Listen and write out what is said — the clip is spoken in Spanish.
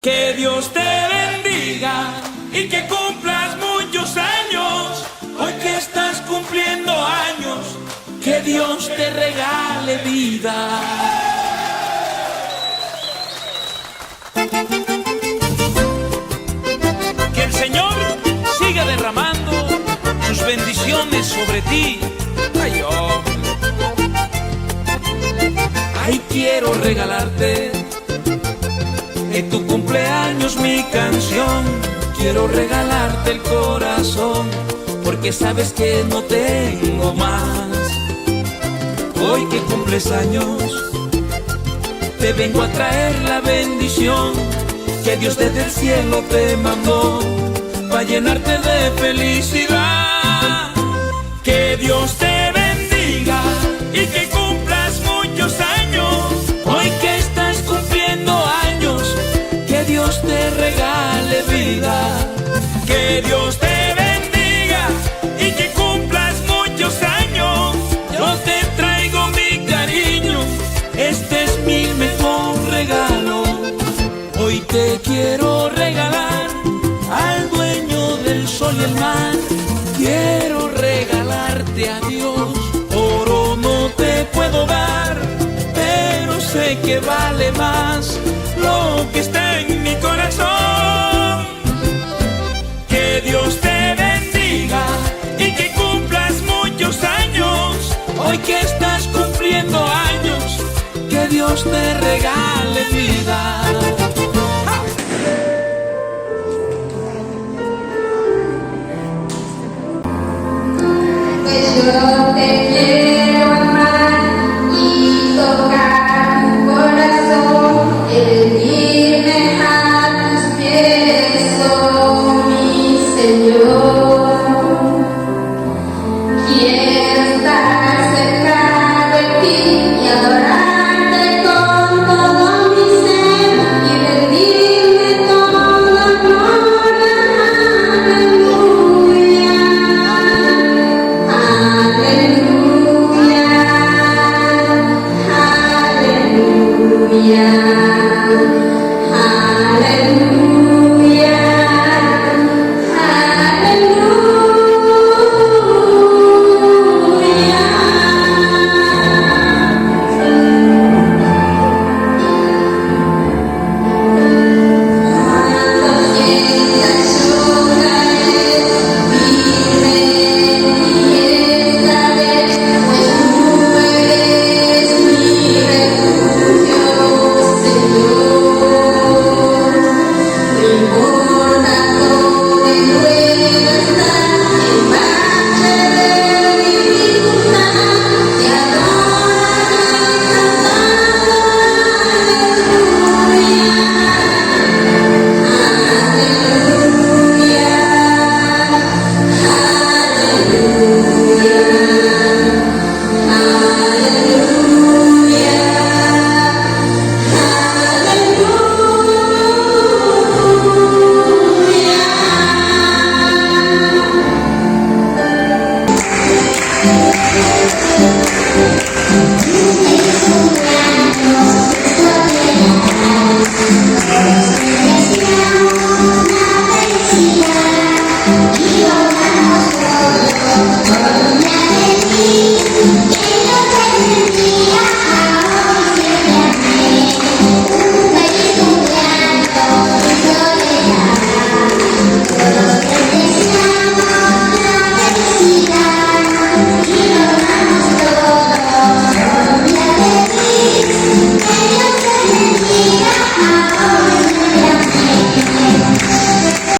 Que Dios te bendiga y que cumplas muchos años. Hoy que estás cumpliendo años, que Dios te regale vida. Que el Señor siga derramando sus bendiciones sobre ti. Ay, hombre. Ay, quiero regalarte en tu cumpleaños mi canción. Quiero regalarte el corazón, porque sabes que no tengo más. Hoy que cumples años, te vengo a traer la bendición que Dios desde el cielo te mandó, para llenarte de felicidad. Que Dios te bendiga y que cumplas muchos años. Hoy que estás cumpliendo años, que Dios te regale vida. Que Dios te bendiga y que cumplas muchos años. Yo te traigo mi cariño, este es mi mejor regalo. Hoy te quiero regalar al dueño del sol y el mar. Quiero regalarte a Dios. Oro no te puedo dar, pero sé que vale más lo que está en mi corazón. Que Dios te bendiga y que cumplas muchos años. Hoy que estás cumpliendo años, que Dios te regale